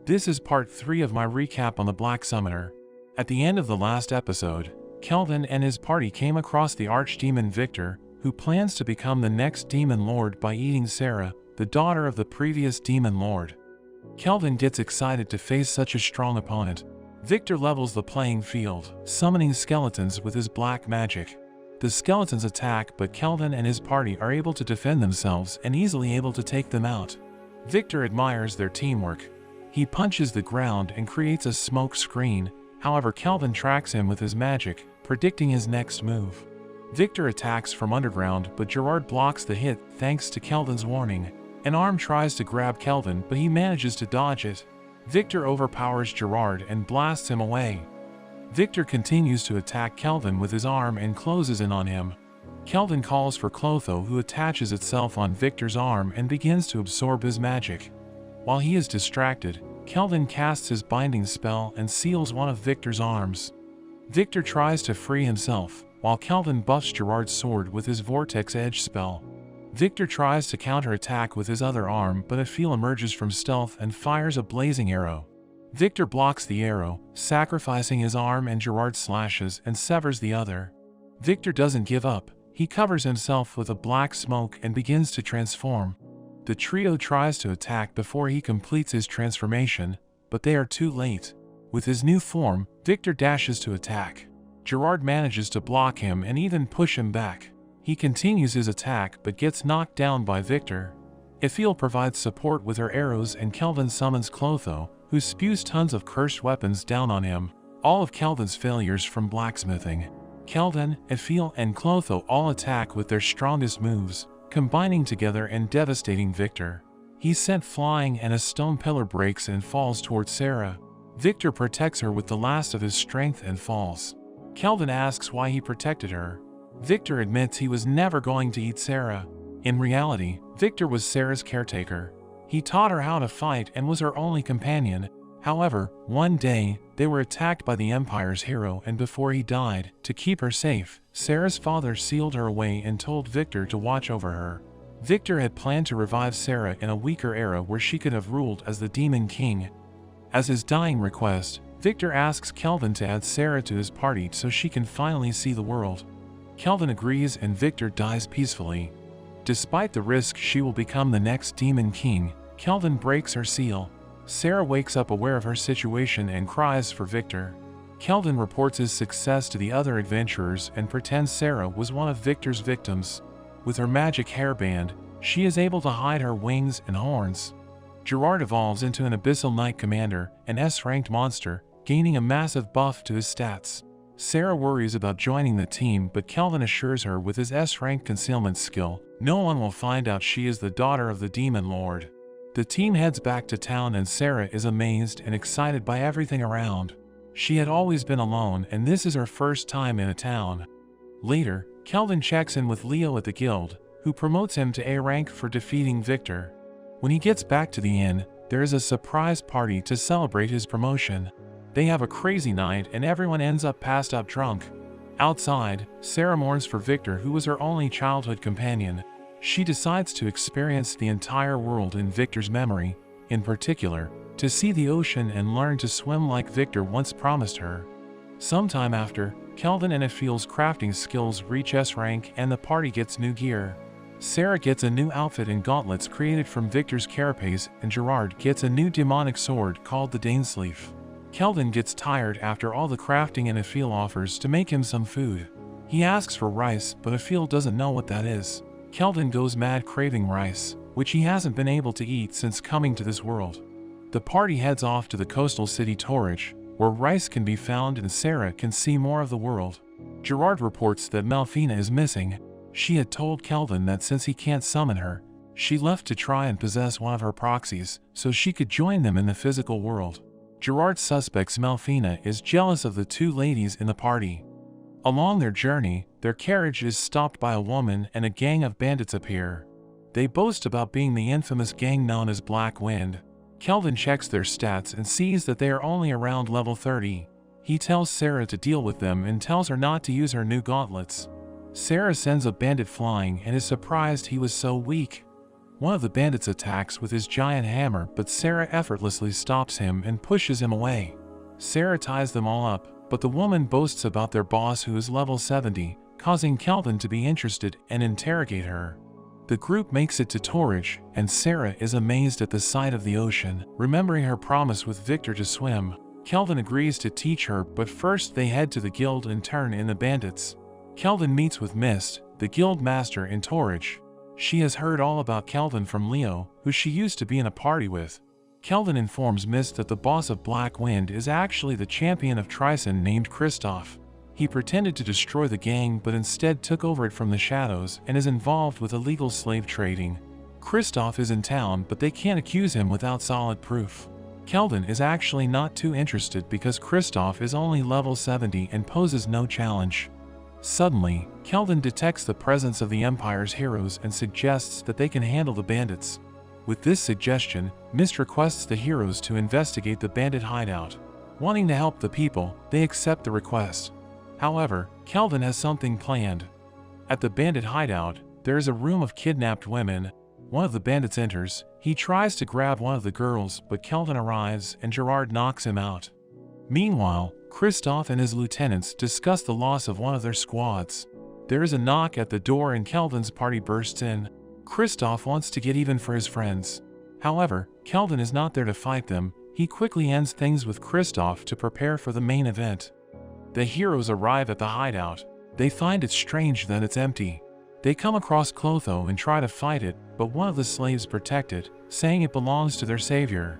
This is part 3 of my recap on the Black Summoner. At the end of the last episode, Kelvin and his party came across the archdemon Victor, who plans to become the next demon lord by eating Sarah, the daughter of the previous demon lord. Kelvin gets excited to face such a strong opponent. Victor levels the playing field, summoning skeletons with his black magic. The skeletons attack, but Kelvin and his party are able to defend themselves and easily able to take them out. Victor admires their teamwork. He punches the ground and creates a smoke screen, however Kelvin tracks him with his magic, predicting his next move. Victor attacks from underground, but Gerard blocks the hit thanks to Kelvin's warning. An arm tries to grab Kelvin, but he manages to dodge it. Victor overpowers Gerard and blasts him away. Victor continues to attack Kelvin with his arm and closes in on him. Kelvin calls for Clotho, who attaches itself on Victor's arm and begins to absorb his magic. While he is distracted, Kelvin casts his binding spell and seals one of Victor's arms. Victor tries to free himself, while Kelvin buffs Gerard's sword with his Vortex Edge spell. Victor tries to counterattack with his other arm, but Aphil emerges from stealth and fires a blazing arrow. Victor blocks the arrow, sacrificing his arm, and Gerard slashes and severs the other. Victor doesn't give up. He covers himself with a black smoke and begins to transform. The trio tries to attack before he completes his transformation, but they are too late. With his new form, Victor dashes to attack. Gerard manages to block him and even push him back. He continues his attack but gets knocked down by Victor. Aphil provides support with her arrows and Kelvin summons Clotho, who spews tons of cursed weapons down on him. All of Kelvin's failures from blacksmithing. Kelvin, Aphil, and Clotho all attack with their strongest moves, combining together and devastating Victor. He's sent flying and a stone pillar breaks and falls towards Sarah. Victor protects her with the last of his strength and falls. Kelvin asks why he protected her. Victor admits he was never going to eat Sarah. In reality, Victor was Sarah's caretaker. He taught her how to fight and was her only companion. However, one day, they were attacked by the Empire's hero, and before he died, to keep her safe, Sarah's father sealed her away and told Victor to watch over her. Victor had planned to revive Sarah in a weaker era where she could have ruled as the Demon King. As his dying request, Victor asks Kelvin to add Sarah to his party so she can finally see the world. Kelvin agrees and Victor dies peacefully. Despite the risk she will become the next Demon King, Kelvin breaks her seal. Sarah wakes up aware of her situation and cries for Victor. Kelvin reports his success to the other adventurers and pretends Sarah was one of Victor's victims. With her magic hairband, she is able to hide her wings and horns. Gerard evolves into an Abyssal Knight Commander, an S-ranked monster, gaining a massive buff to his stats. Sarah worries about joining the team, but Kelvin assures her with his S-rank concealment skill, no one will find out she is the daughter of the Demon Lord. The team heads back to town and Sarah is amazed and excited by everything around. She had always been alone and this is her first time in a town. Later, Kelvin checks in with Leo at the guild, who promotes him to A rank for defeating Victor. When he gets back to the inn, there is a surprise party to celebrate his promotion. They have a crazy night and everyone ends up passed out drunk. Outside, Sarah mourns for Victor, who was her only childhood companion. She decides to experience the entire world in Victor's memory, in particular, to see the ocean and learn to swim like Victor once promised her. Sometime after, Kelvin and Aphil's crafting skills reach S rank and the party gets new gear. Sarah gets a new outfit and gauntlets created from Victor's carapace, and Gerard gets a new demonic sword called the Dainsleif. Kelvin gets tired after all the crafting and Aphil offers to make him some food. He asks for rice, but Aphil doesn't know what that is. Kelvin goes mad craving rice, which he hasn't been able to eat since coming to this world. The party heads off to the coastal city Torridge, where rice can be found and Sarah can see more of the world. Gerard reports that Malfina is missing. She had told Kelvin that since he can't summon her, she left to try and possess one of her proxies so she could join them in the physical world. Gerard suspects Malfina is jealous of the two ladies in the party. Along their journey, their carriage is stopped by a woman and a gang of bandits appear. They boast about being the infamous gang known as Black Wind. Kelvin checks their stats and sees that they are only around level 30. He tells Sarah to deal with them and tells her not to use her new gauntlets. Sarah sends a bandit flying and is surprised he was so weak. One of the bandits attacks with his giant hammer, but Sarah effortlessly stops him and pushes him away. Sarah ties them all up, but the woman boasts about their boss who is level 70, causing Kelvin to be interested and interrogate her. The group makes it to Torridge, and Sarah is amazed at the sight of the ocean. Remembering her promise with Victor to swim, Kelvin agrees to teach her, but first they head to the guild and turn in the bandits. Kelvin meets with Mist, the guild master in Torridge. She has heard all about Kelvin from Leo, who she used to be in a party with. Kelvin informs Mist that the boss of Black Wind is actually the champion of Trison named Kristoff. He pretended to destroy the gang but instead took over it from the shadows and is involved with illegal slave trading. Kristoff is in town, but they can't accuse him without solid proof. Kelvin is actually not too interested because Kristoff is only level 70 and poses no challenge. Suddenly, Kelvin detects the presence of the Empire's heroes and suggests that they can handle the bandits. With this suggestion, Mist requests the heroes to investigate the bandit hideout. Wanting to help the people, they accept the request. However, Kelvin has something planned. At the bandit hideout, there is a room of kidnapped women. One of the bandits enters. He tries to grab one of the girls, but Kelvin arrives and Gerard knocks him out. Meanwhile, Kristoff and his lieutenants discuss the loss of one of their squads. There is a knock at the door and Kelvin's party bursts in. Kristoff wants to get even for his friends. However, Kelvin is not there to fight them. He quickly ends things with Kristoff to prepare for the main event. The heroes arrive at the hideout. They find it strange that it's empty. They come across Clotho and try to fight it, but one of the slaves protect it, saying it belongs to their savior.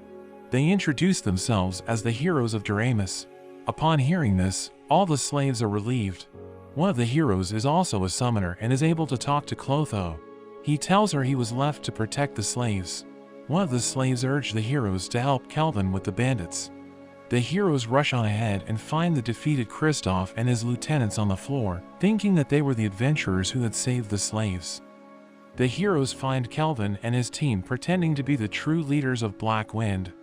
They introduce themselves as the heroes of Doremus. Upon hearing this, all the slaves are relieved. One of the heroes is also a summoner and is able to talk to Clotho. He tells her he was left to protect the slaves. One of the slaves urged the heroes to help Kelvin with the bandits. The heroes rush on ahead and find the defeated Kristoff and his lieutenants on the floor, thinking that they were the adventurers who had saved the slaves. The heroes find Kelvin and his team pretending to be the true leaders of Black Wind.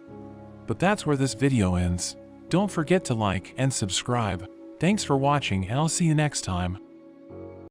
But that's where this video ends. Don't forget to like and subscribe. Thanks for watching and I'll see you next time.